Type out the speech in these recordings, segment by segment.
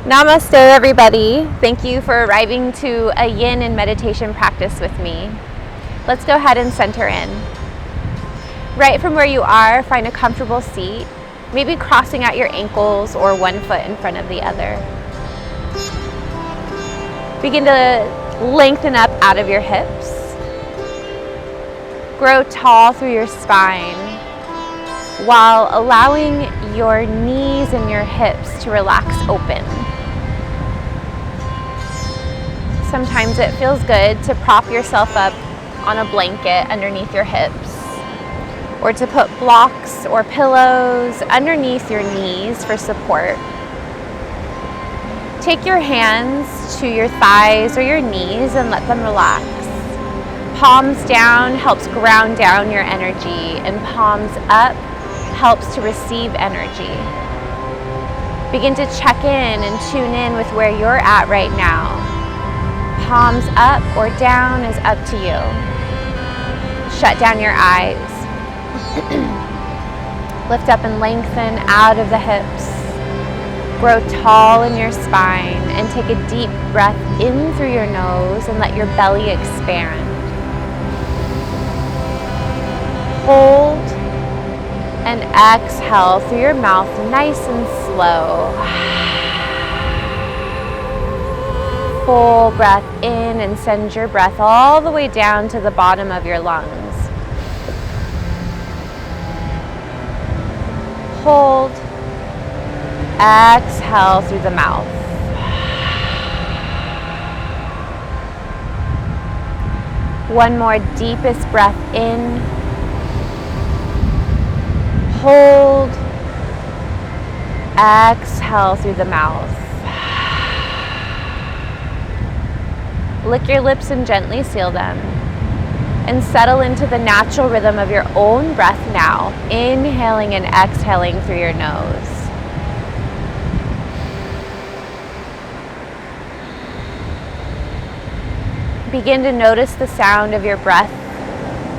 Namaste, everybody. Thank you for arriving to a yin and meditation practice with me. Let's go ahead and center in. Right from where you are, find a comfortable seat, maybe crossing out your ankles or one foot in front of the other. Begin to lengthen up out of your hips. Grow tall through your spine while allowing your knees and your hips to relax open. Sometimes it feels good to prop yourself up on a blanket underneath your hips, or to put blocks or pillows underneath your knees for support. Take your hands to your thighs or your knees and let them relax. Palms down helps ground down your energy, and palms up helps to receive energy. Begin to check in and tune in with where you're at right now. Palms up or down is up to you. Shut down your eyes. Lift up and lengthen out of the hips. Grow tall in your spine and take a deep breath in through your nose and let your belly expand. Hold and exhale through your mouth nice and slow. Full breath in and send your breath all the way down to the bottom of your lungs. Hold. Exhale through the mouth. One more deepest breath in. Hold. Exhale through the mouth. Lick your lips and gently seal them. And settle into the natural rhythm of your own breath now, inhaling and exhaling through your nose. Begin to notice the sound of your breath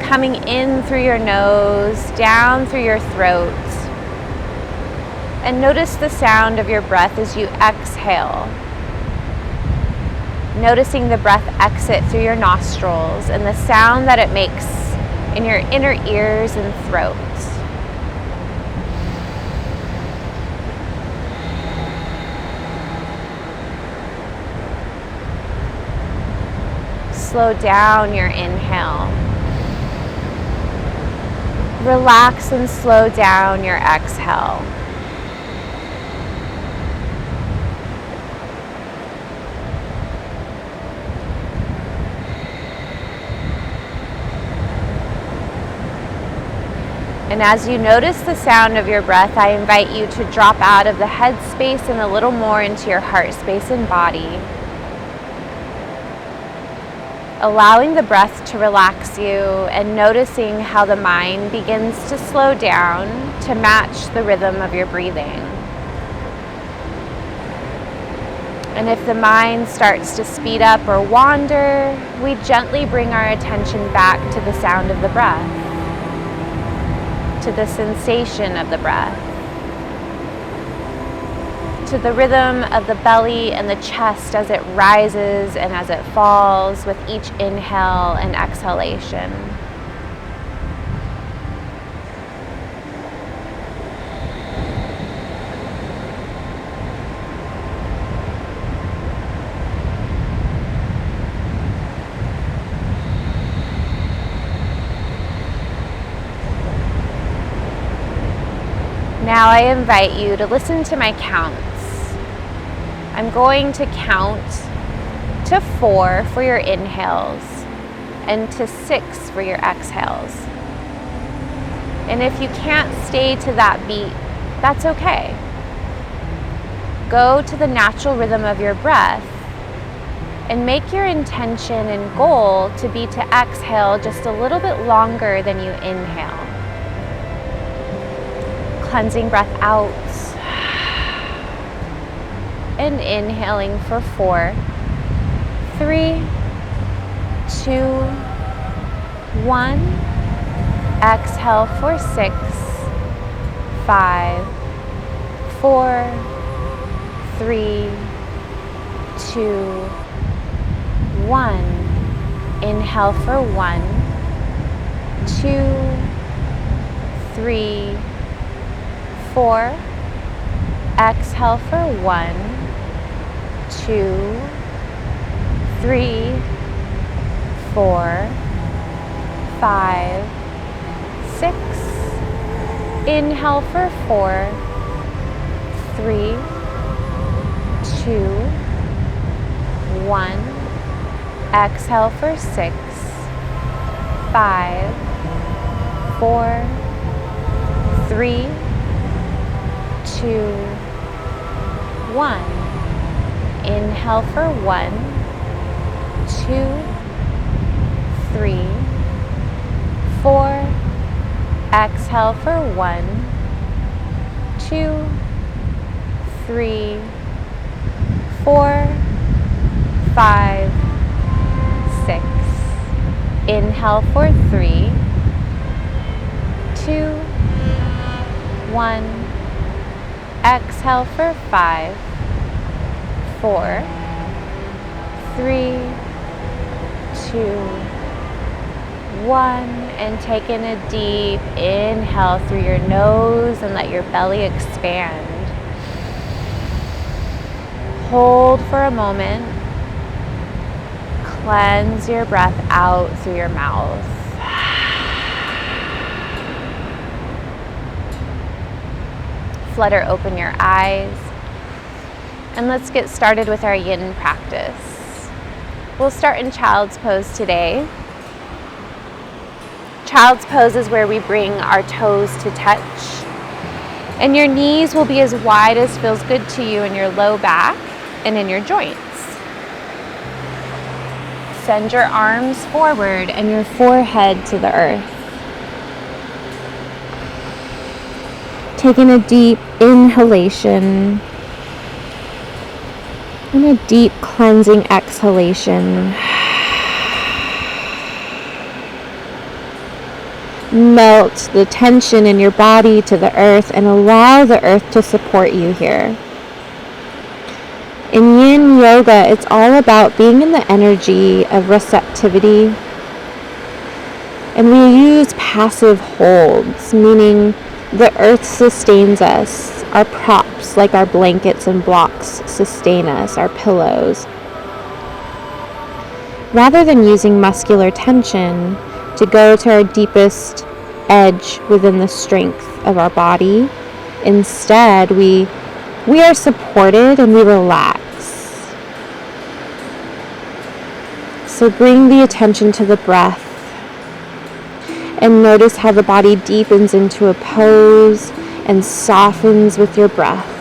coming in through your nose, down through your throat. And notice the sound of your breath as you exhale. Noticing the breath exit through your nostrils and the sound that it makes in your inner ears and throat. Slow down your inhale. Relax and slow down your exhale. And as you notice the sound of your breath, I invite you to drop out of the head space and a little more into your heart space and body. Allowing the breath to relax you and noticing how the mind begins to slow down to match the rhythm of your breathing. And if the mind starts to speed up or wander, we gently bring our attention back to the sound of the breath, to the sensation of the breath, to the rhythm of the belly and the chest as it rises and as it falls with each inhale and exhalation. Now I invite you to listen to my counts. I'm going to count to 4 for your inhales and to 6 for your exhales. And if you can't stay to that beat, that's okay. Go to the natural rhythm of your breath and make your intention and goal to be to exhale just a little bit longer than you inhale. Cleansing breath out and inhaling for 4, 3, 2, 1. Exhale for 6, 5, 4, 3, 2, 1. Inhale for 1, 2, 3, 4. Exhale for 1, 2, 3, 4, 5, 6. Inhale for 4, 3, 2, 1. Exhale for 6, 5, 4, 3, 2, 1. Inhale for 1, 2, 3, 4. Exhale for 1, 2, 3, 4, 5, 6. Inhale for 3, 2, 1. Exhale for 5, 4, 3, 2, 1. And take in a deep inhale through your nose and let your belly expand. Hold for a moment. Cleanse your breath out through your mouth. Flutter open your eyes. And let's get started with our yin practice. We'll start in child's pose today. Child's pose is where we bring our toes to touch. And your knees will be as wide as feels good to you in your low back and in your joints. Send your arms forward and your forehead to the earth. Taking a deep inhalation and a deep cleansing exhalation. Melt the tension in your body to the earth and allow the earth to support you here. In yin yoga, it's all about being in the energy of receptivity. And we use passive holds, meaning the earth sustains us. Our props, like our blankets and blocks, sustain us, our pillows. Rather than using muscular tension to go to our deepest edge within the strength of our body, instead we are supported and we relax. So bring the attention to the breath and notice how the body deepens into a pose and softens with your breath.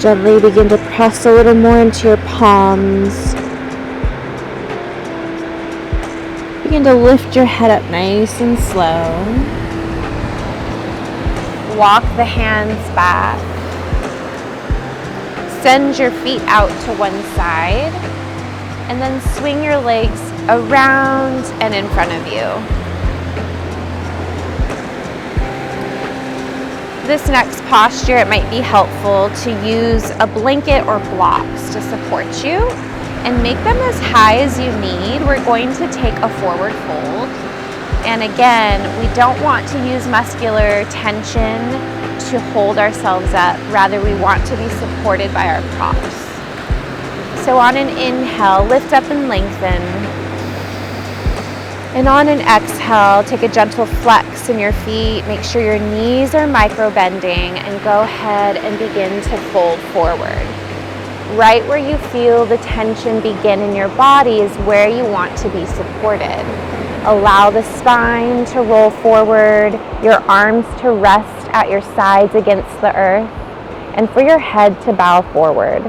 Gently begin to press a little more into your palms. Begin to lift your head up nice and slow. Walk the hands back. Send your feet out to one side and then swing your legs around and in front of you. This next posture, it might be helpful to use a blanket or blocks to support you and make them as high as you need. We're going to take a forward fold. And again, we don't want to use muscular tension to hold ourselves up. Rather, we want to be supported by our props. So on an inhale, lift up and lengthen. And on an exhale, take a gentle flex in your feet. Make sure your knees are micro bending and go ahead and begin to fold forward. Right where you feel the tension begin in your body is where you want to be supported. Allow the spine to roll forward, your arms to rest at your sides against the earth, and for your head to bow forward.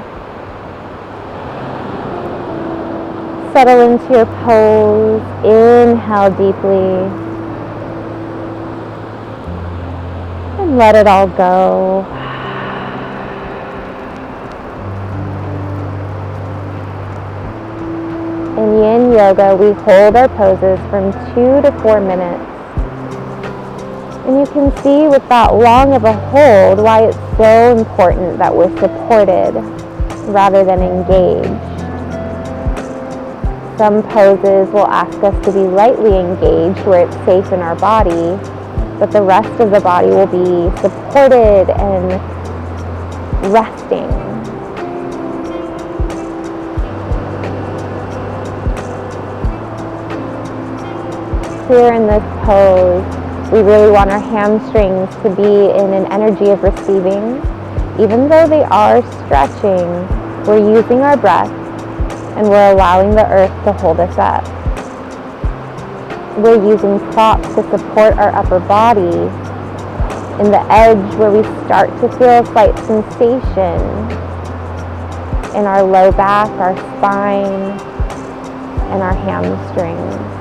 Settle into your pose. Inhale deeply. And let it all go. In Yin Yoga, we hold our poses from 2 to 4 minutes. And you can see with that long of a hold why it's so important that we're supported rather than engaged. Some poses will ask us to be lightly engaged where it's safe in our body, but the rest of the body will be supported and resting. Here in this pose, we really want our hamstrings to be in an energy of receiving. Even though they are stretching, we're using our breath and we're allowing the earth to hold us up. We're using props to support our upper body in the edge where we start to feel a slight sensation in our low back, our spine, and our hamstrings.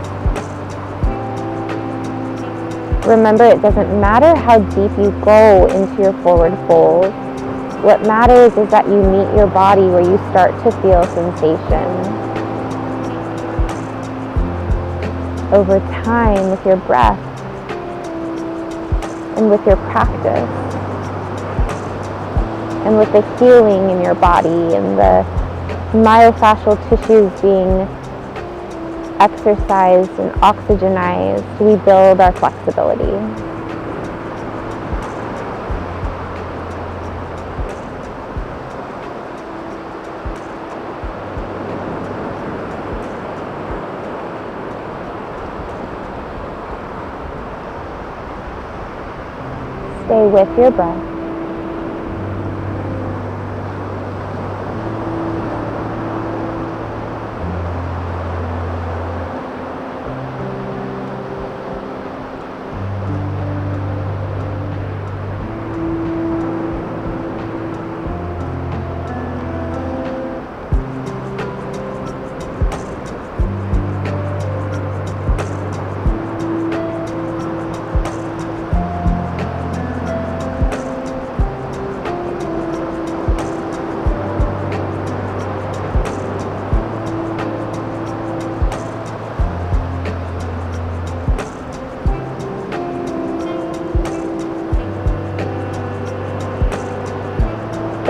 Remember, it doesn't matter how deep you go into your forward fold. What matters is that you meet your body where you start to feel sensation. Over time, with your breath and with your practice and with the healing in your body and the myofascial tissues being exercised and oxygenized, we build our flexibility. Stay with your breath.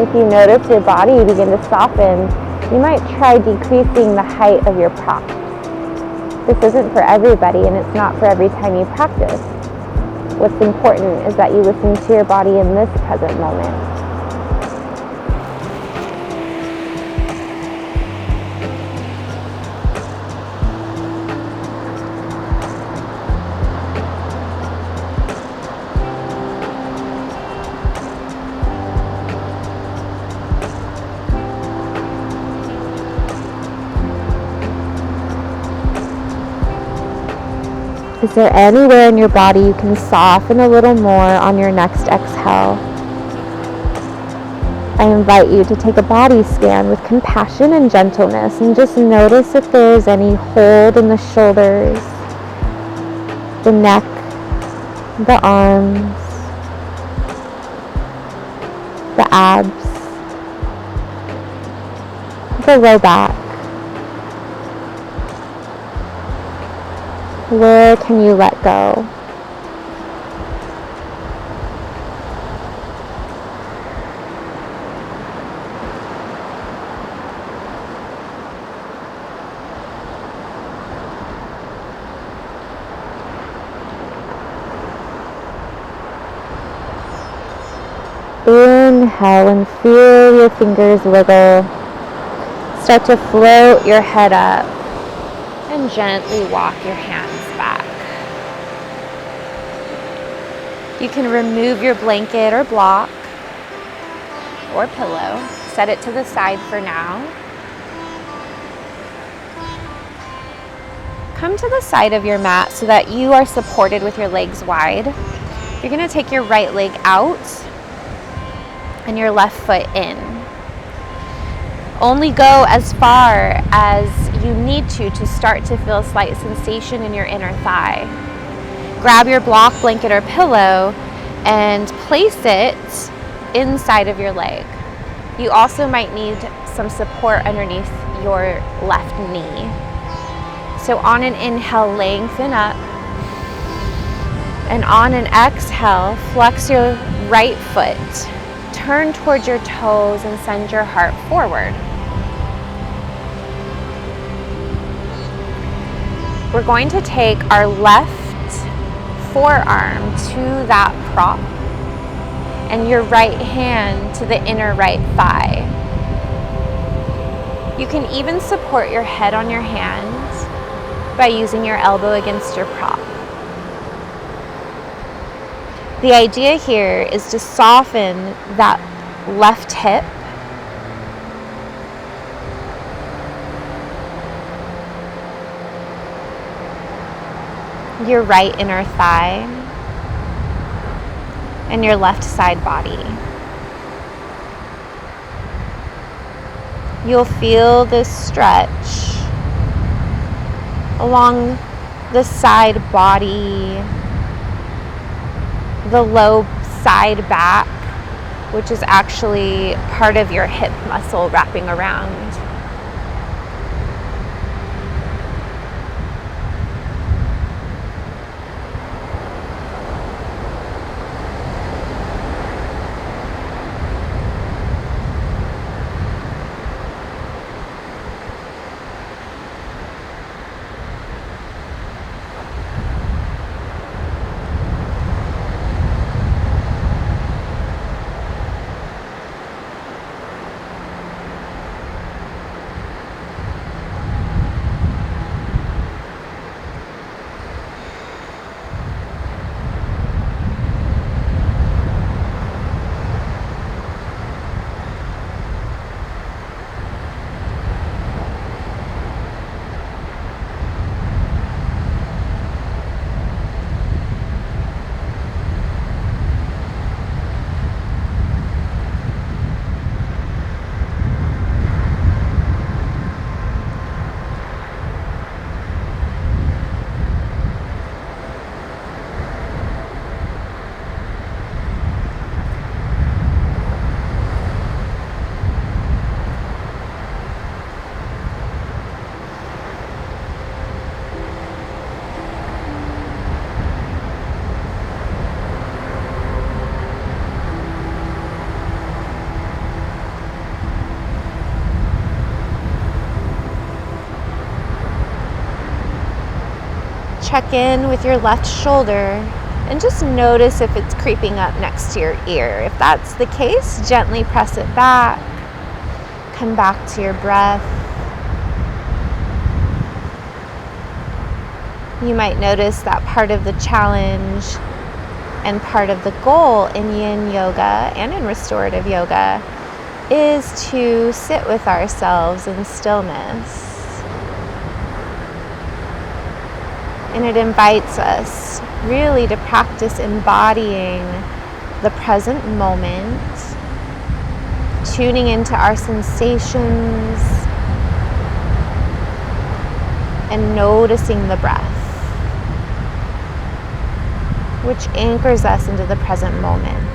If you notice your body begin to soften, you might try decreasing the height of your props. This isn't for everybody and it's not for every time you practice. What's important is that you listen to your body in this present moment. Is there anywhere in your body you can soften a little more on your next exhale? I invite you to take a body scan with compassion and gentleness and just notice if there is any hold in the shoulders, the neck, the arms, the abs. the low back. Where can you let go? Inhale and feel your fingers wiggle. Start to float your head up and gently walk your hands back. You can remove your blanket or block or pillow. Set it to the side for now. Come to the side of your mat so that you are supported with your legs wide. You're going to take your right leg out and your left foot in. Only go as far as you need to start to feel a slight sensation in your inner thigh. Grab your block, blanket, or pillow and place it inside of your leg. You also might need some support underneath your left knee. So on an inhale, lengthen up. And on an exhale, flex your right foot. Turn towards your toes and send your heart forward. We're going to take our left forearm to that prop and your right hand to the inner right thigh. You can even support your head on your hands by using your elbow against your prop. The idea here is to soften that left hip your right inner thigh, and your left side body. You'll feel this stretch along the side body, the low side back, which is actually part of your hip muscle wrapping around. Check in with your left shoulder and just notice if it's creeping up next to your ear. If that's the case, gently press it back. Come back to your breath. You might notice that part of the challenge and part of the goal in yin yoga and in restorative yoga is to sit with ourselves in stillness. And it invites us really to practice embodying the present moment, tuning into our sensations, and noticing the breath, which anchors us into the present moment.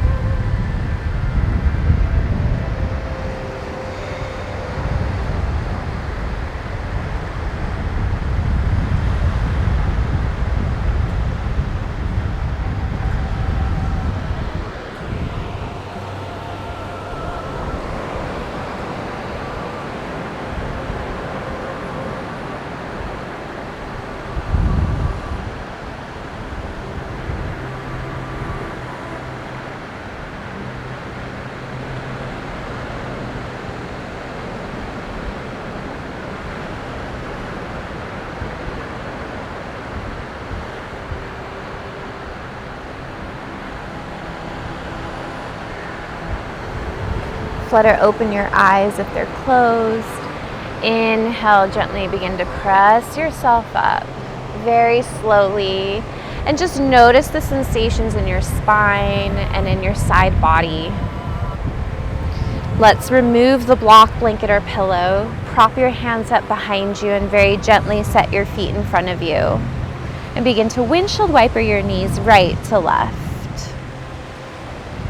Flutter open your eyes if they're closed. Inhale, gently begin to press yourself up very slowly. And just notice the sensations in your spine and in your side body. Let's remove the block, blanket, or pillow. Prop your hands up behind you and very gently set your feet in front of you. And begin to windshield wiper your knees right to left.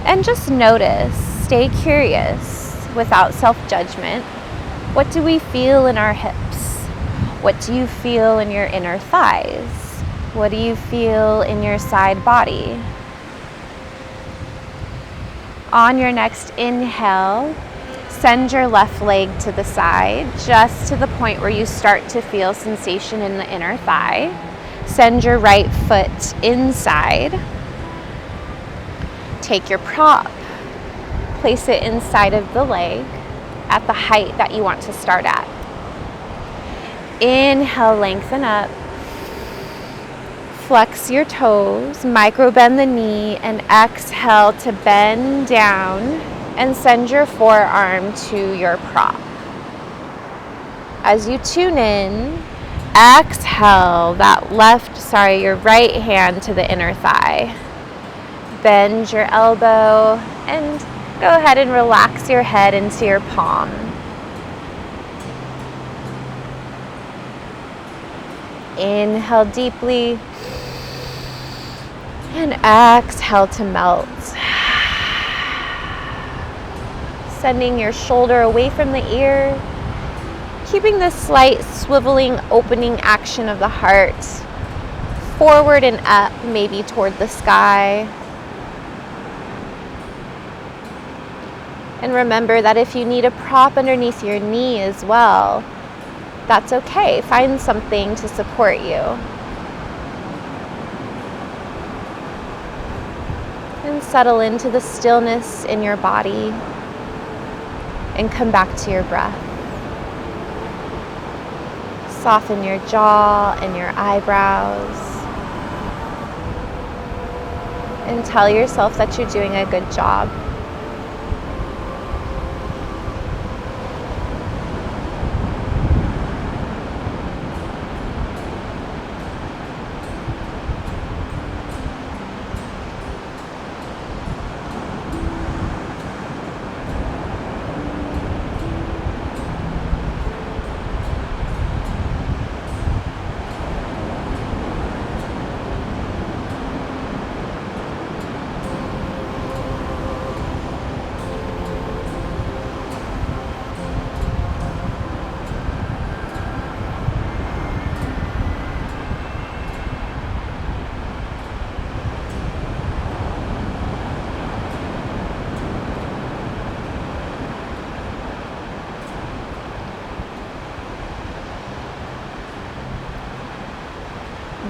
And just notice, stay curious without self-judgment. What do we feel in our hips? What do you feel in your inner thighs? What do you feel in your side body? On your next inhale, send your left leg to the side, just to the point where you start to feel sensation in the inner thigh. Send your right foot inside. Take your prop, place it inside of the leg at the height that you want to start at. Inhale, lengthen up. Flex your toes, micro bend the knee, and exhale to bend down and send your forearm to your prop. As you tune in, exhale your right hand to the inner thigh. Bend your elbow and go ahead and relax your head into your palm. Inhale deeply and exhale to melt. Sending your shoulder away from the ear, keeping the slight swiveling, opening action of the heart forward and up, maybe toward the sky. And remember that if you need a prop underneath your knee as well, that's okay. Find something to support you. And settle into the stillness in your body and come back to your breath. Soften your jaw and your eyebrows. And tell yourself that you're doing a good job.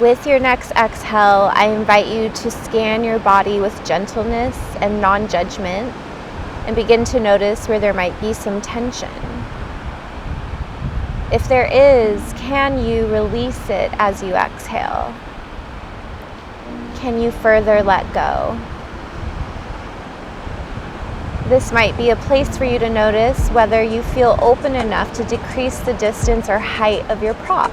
With your next exhale, I invite you to scan your body with gentleness and non-judgment and begin to notice where there might be some tension. If there is, can you release it as you exhale? Can you further let go? This might be a place for you to notice whether you feel open enough to decrease the distance or height of your prop.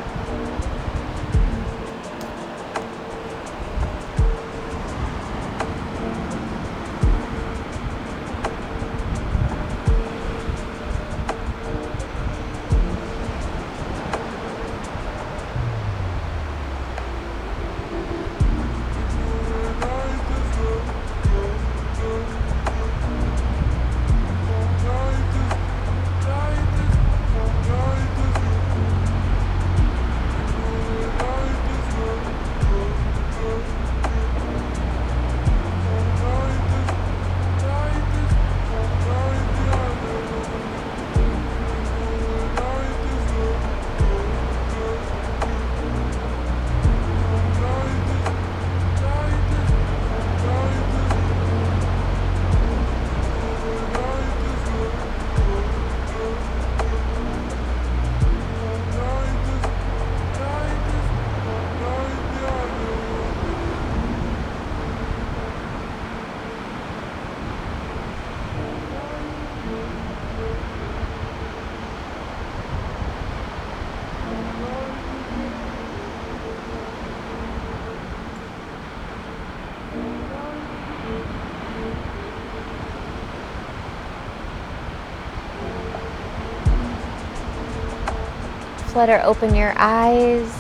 Flutter open your eyes.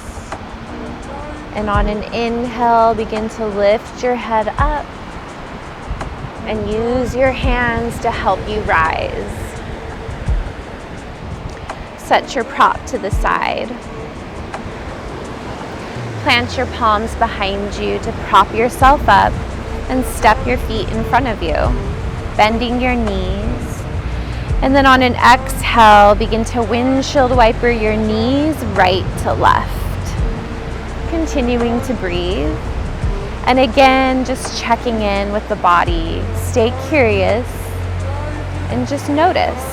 And on an inhale, begin to lift your head up and use your hands to help you rise. Set your prop to the side. Plant your palms behind you to prop yourself up and step your feet in front of you, bending your knees. And then on an exhale, begin to windshield wiper your knees right to left. Continuing to breathe. And again, just checking in with the body. Stay curious and just notice.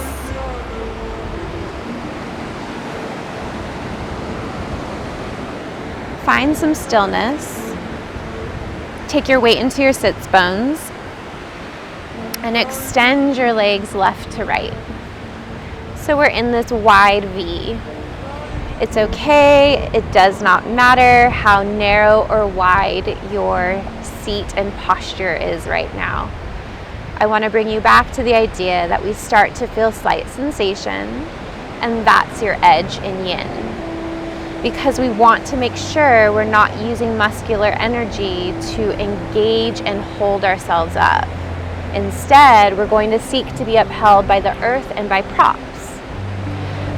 Find some stillness. Take your weight into your sits bones and extend your legs left to right. So we're in this wide V. It's okay, it does not matter how narrow or wide your seat and posture is right now. I want to bring you back to the idea that we start to feel slight sensation, and that's your edge in yin. Because we want to make sure we're not using muscular energy to engage and hold ourselves up. Instead, we're going to seek to be upheld by the earth and by props.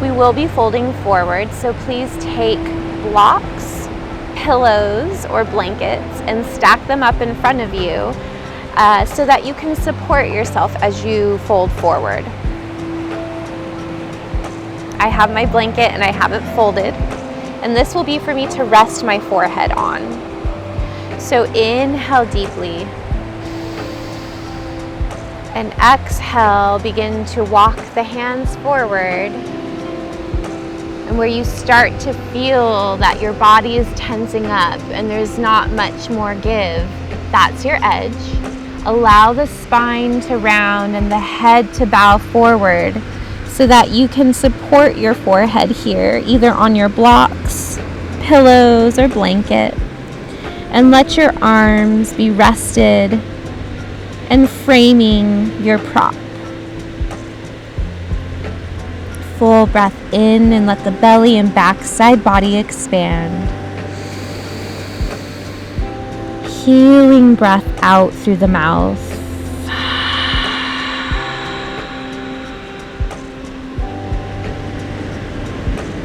We will be folding forward, so please take blocks, pillows, or blankets and stack them up in front of you so that you can support yourself as you fold forward. I have my blanket and I have it folded, and this will be for me to rest my forehead on. So inhale deeply. And exhale, begin to walk the hands forward. And where you start to feel that your body is tensing up and there's not much more give, that's your edge. Allow the spine to round and the head to bow forward so that you can support your forehead here, either on your blocks, pillows, or blanket. And let your arms be rested and framing your prop. Full breath in and let the belly and backside body expand. Healing breath out through the mouth.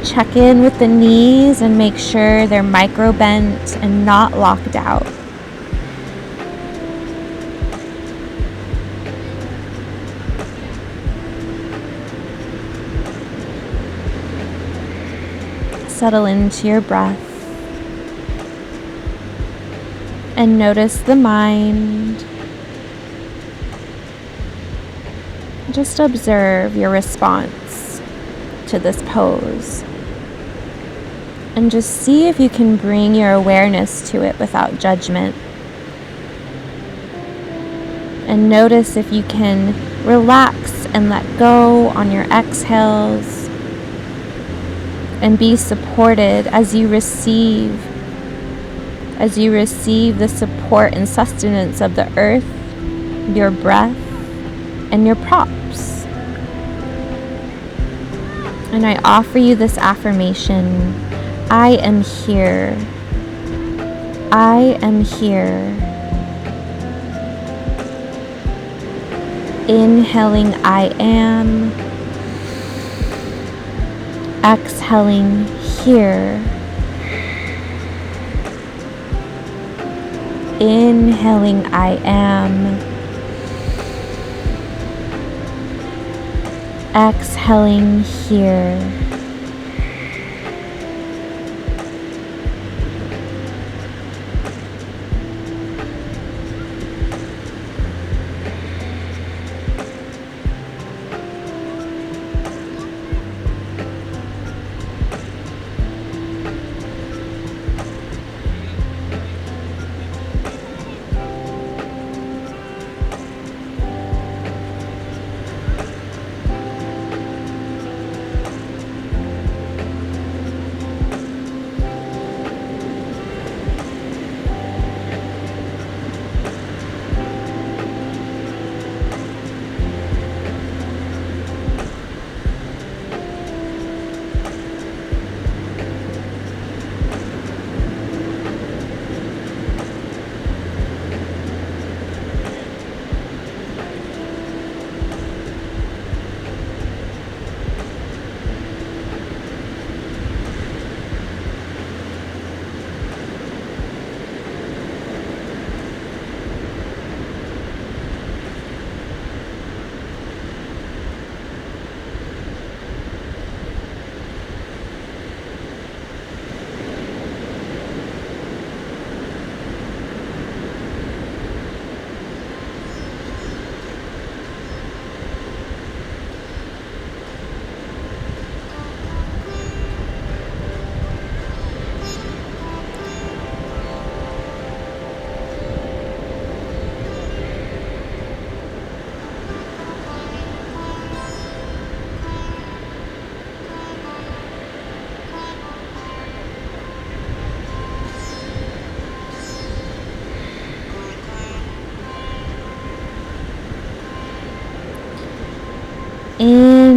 Check in with the knees and make sure they're micro bent and not locked out. Settle into your breath and notice the mind. Just observe your response to this pose and just see if you can bring your awareness to it without judgment. And notice if you can relax and let go on your exhales. And be supported as you receive the support and sustenance of the earth, your breath, and your props. And I offer you this affirmation: I am here. I am here. Inhaling, I am. Exhaling, here. Inhaling, I am. Exhaling, here.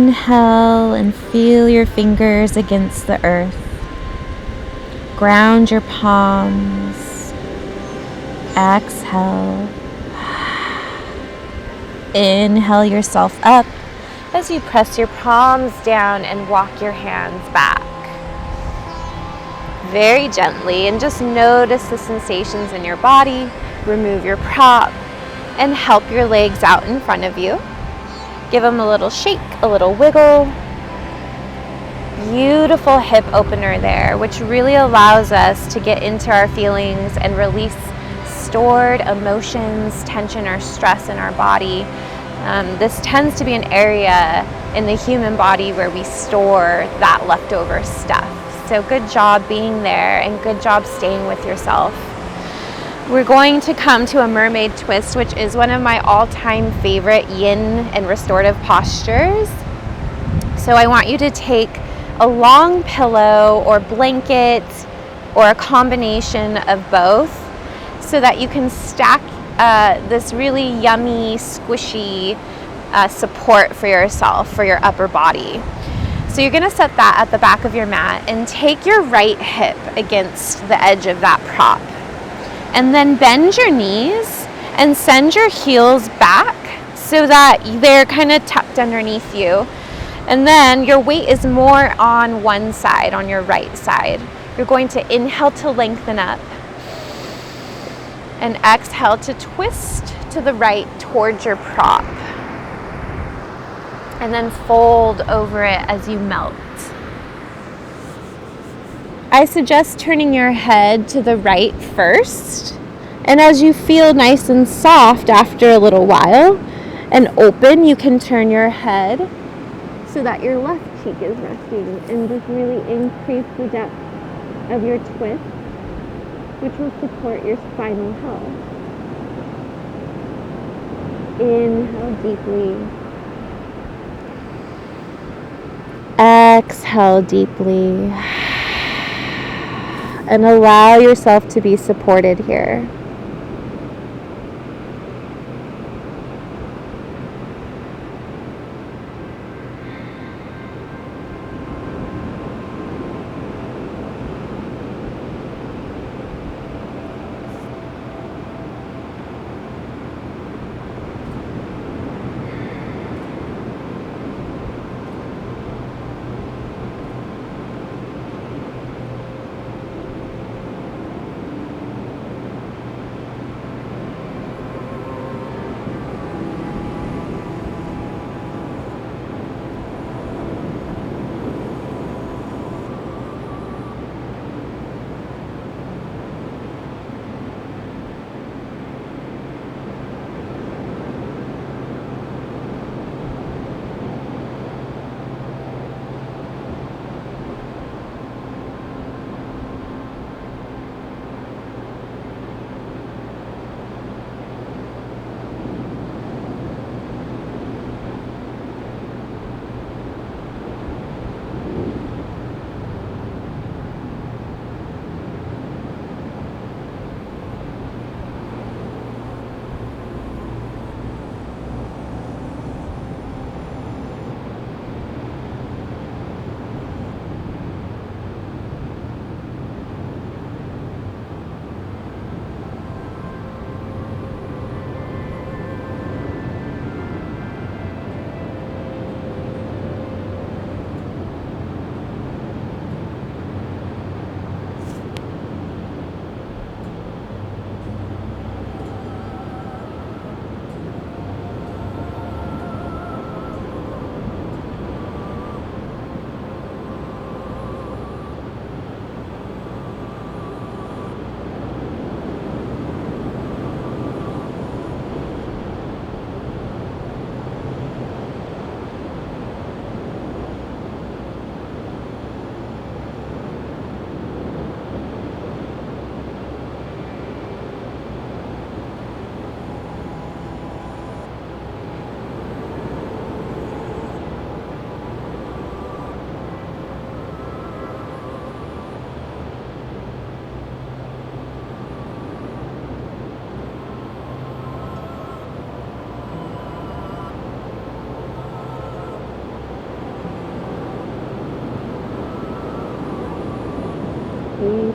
Inhale and feel your fingers against the earth. Ground your palms. Exhale. Inhale yourself up as you press your palms down and walk your hands back. Very gently, and just notice the sensations in your body. Remove your prop and help your legs out in front of you. Give them a little shake, a little wiggle. Beautiful hip opener there, which really allows us to get into our feelings and release stored emotions, tension, or stress in our body. This tends to be an area in the human body where we store that leftover stuff. So good job being there and good job staying with yourself. We're going to come to a mermaid twist, which is one of my all-time favorite yin and restorative postures. So I want you to take a long pillow or blanket or a combination of both so that you can stack this really yummy, squishy support for yourself, for your upper body. So you're gonna set that at the back of your mat and take your right hip against the edge of that prop. And then bend your knees and send your heels back so that they're kind of tucked underneath you. And then your weight is more on one side, on your right side. You're going to inhale to lengthen up and exhale to twist to the right towards your prop. And then fold over it as you melt. I suggest turning your head to the right first. And as you feel nice and soft after a little while and open, you can turn your head so that your left cheek is resting and just really increase the depth of your twist, which will support your spinal health. Inhale deeply. Exhale deeply. And allow yourself to be supported here.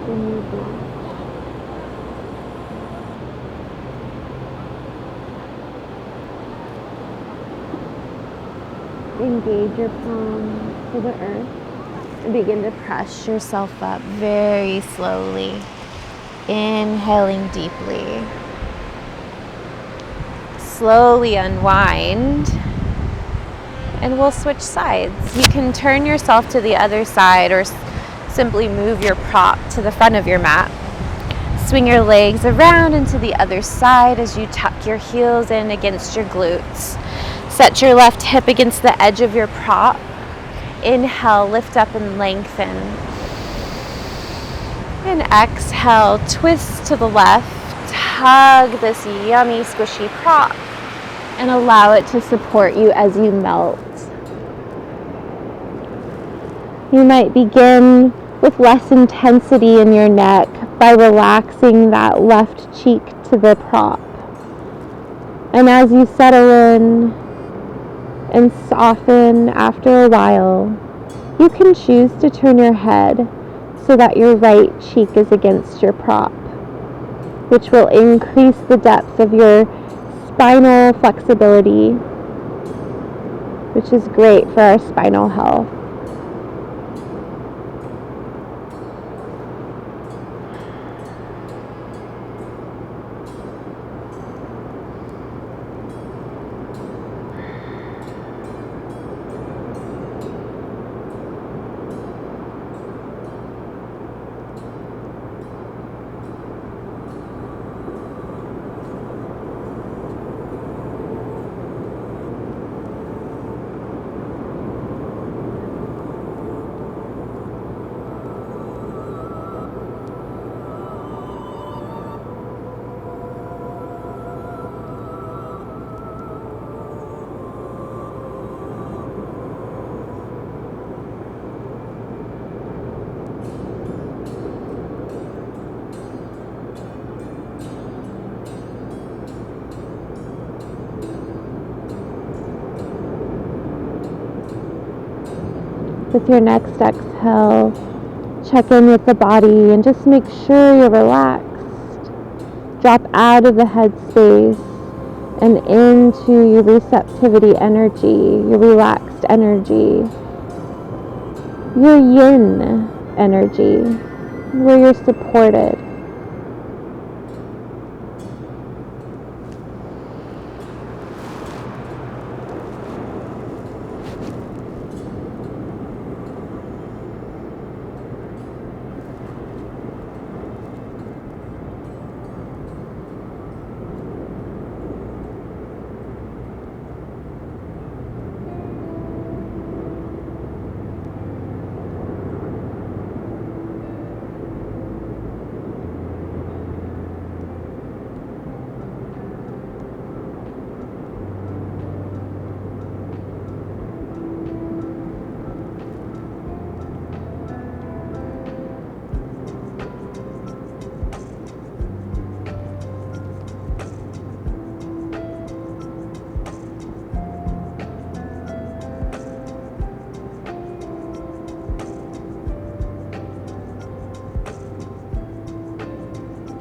in your breath. Engage your palms to the earth and begin to Press yourself up very slowly, inhaling deeply. Slowly unwind, and we'll switch sides. You can turn yourself to the other side or simply move your prop to the front of your mat. Swing your legs around into the other side as you tuck your heels in against your glutes. Set your left hip against the edge of your prop. Inhale, lift up and lengthen. And exhale, twist to the left. Hug this yummy, squishy prop and allow it to support you as you melt. You might begin with less intensity in your neck by relaxing that left cheek to the prop. And as you settle in and soften after a while, you can choose to turn your head so that your right cheek is against your prop, which will increase the depth of your spinal flexibility, which is great for our spinal health. With your next exhale, check in with the body and just make sure you're relaxed. Drop out of the headspace and into your receptivity energy, your relaxed energy, your yin energy, where you're supported.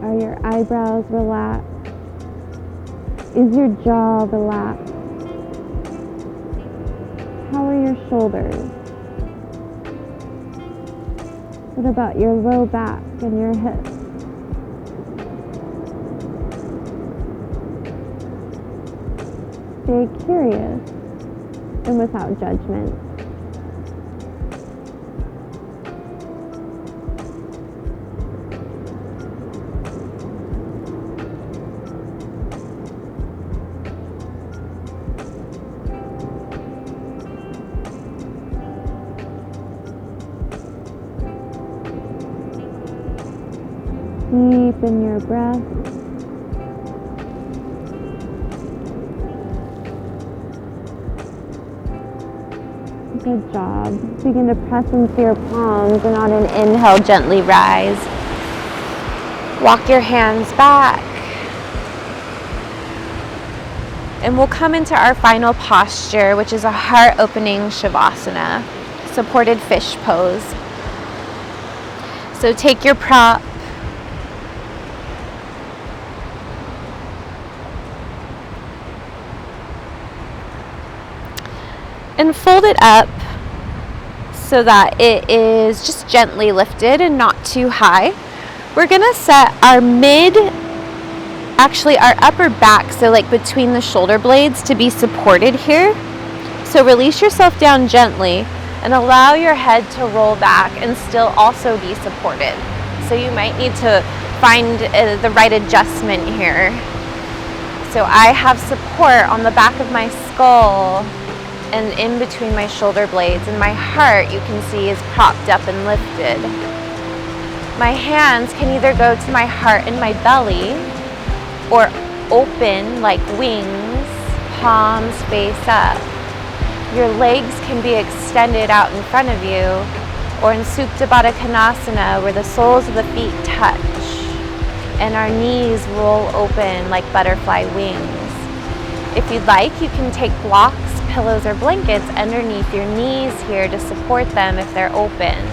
Are your eyebrows relaxed? Is your jaw relaxed? How are your shoulders? What about your low back and your hips? Stay curious and without judgment. Deepen your breath. Good job. Begin to press into your palms and on an inhale, gently rise. Walk your hands back. And we'll come into our final posture, which is a heart-opening Shavasana, supported fish pose. So take your prop, and fold it up so that it is just gently lifted and not too high. We're gonna set our our upper back, so like between the shoulder blades, to be supported here. So release yourself down gently and allow your head to roll back and still also be supported. So you might need to find the right adjustment here. So I have support on the back of my skull and in between my shoulder blades, and my heart, you can see, is propped up and lifted. My hands can either go to my heart and my belly or open like wings, palms face up. Your legs can be extended out in front of you, or in Supta Baddha Konasana, where the soles of the feet touch and our knees roll open like butterfly wings. If you'd like, you can take blocks, pillows, or blankets underneath your knees here to support them if they're open.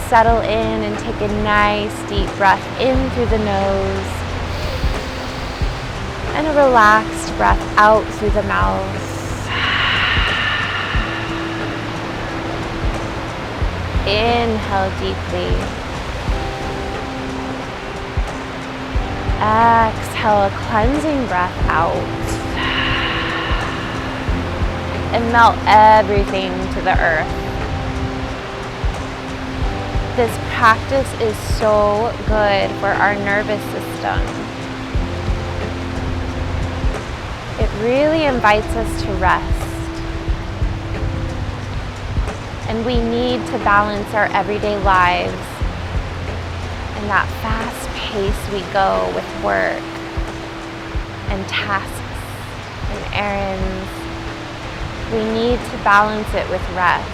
Settle in and take a nice deep breath in through the nose and a relaxed breath out through the mouth. Inhale deeply. Exhale a cleansing breath out. And melt everything to the earth. This practice is so good for our nervous system. It really invites us to rest. And we need to balance our everyday lives in that fast pace we go with work and tasks and errands. We need to balance it with rest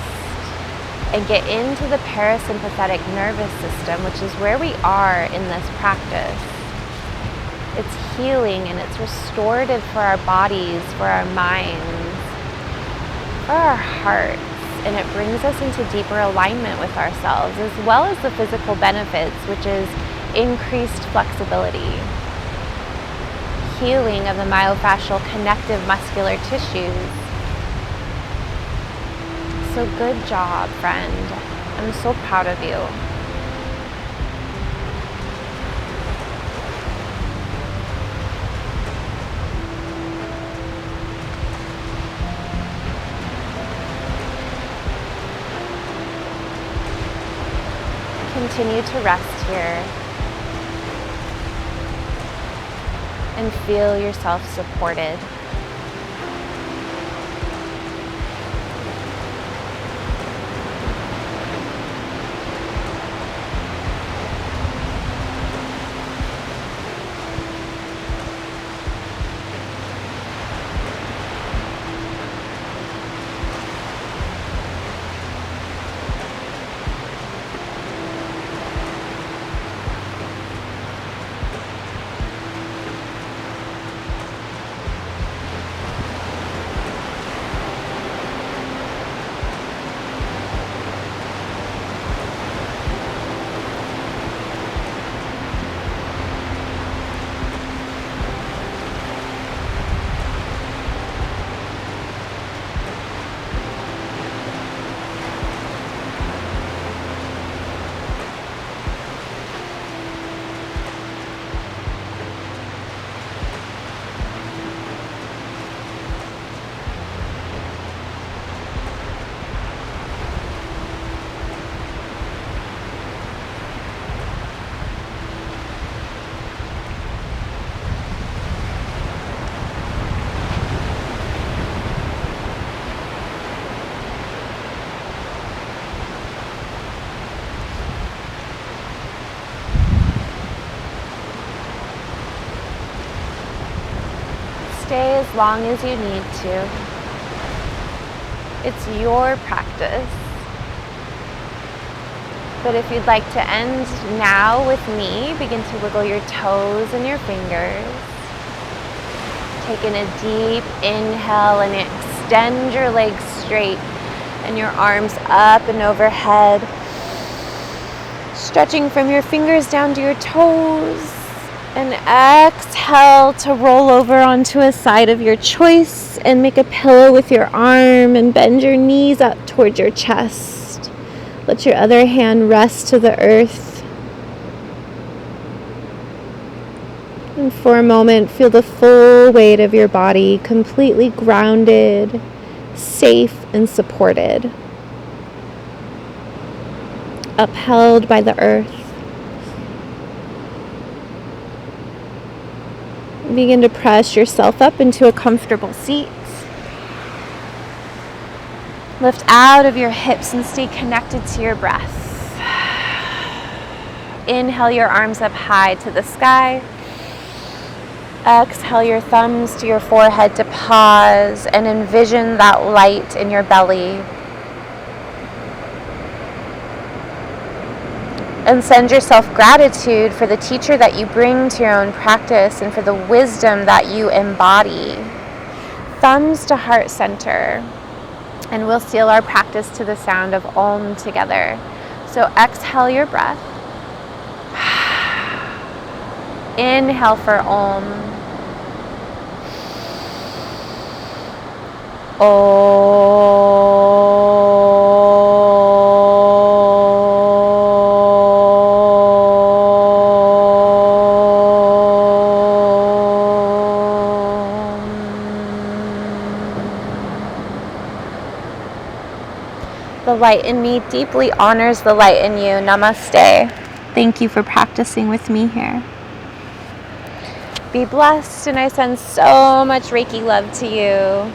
and get into the parasympathetic nervous system, which is where we are in this practice. It's healing and it's restorative for our bodies, for our minds, for our hearts, and it brings us into deeper alignment with ourselves, as well as the physical benefits, which is increased flexibility, healing of the myofascial connective muscular tissues. So good job, friend. I'm so proud of you. Continue to rest here and feel yourself supported. Stay as long as you need to. It's your practice. But if you'd like to end now with me, begin to wiggle your toes and your fingers. Taking a deep inhale and extend your legs straight and your arms up and overhead. Stretching from your fingers down to your toes. And exhale to roll over onto a side of your choice and make a pillow with your arm and bend your knees up towards your chest. Let your other hand rest to the earth. And for a moment, feel the full weight of your body completely grounded, safe, and supported. Upheld by the earth. Begin to press yourself up into a comfortable seat. Lift out of your hips and stay connected to your breath. Inhale your arms up high to the sky. Exhale your thumbs to your forehead to pause and envision that light in your belly. And send yourself gratitude for the teacher that you bring to your own practice and for the wisdom that you embody. Thumbs to heart center. And we'll seal our practice to the sound of Om together. So exhale your breath. Inhale for Om. The light in me deeply honors the light in you. Namaste. Thank you for practicing with me here. Be blessed, and I send so much Reiki love to you.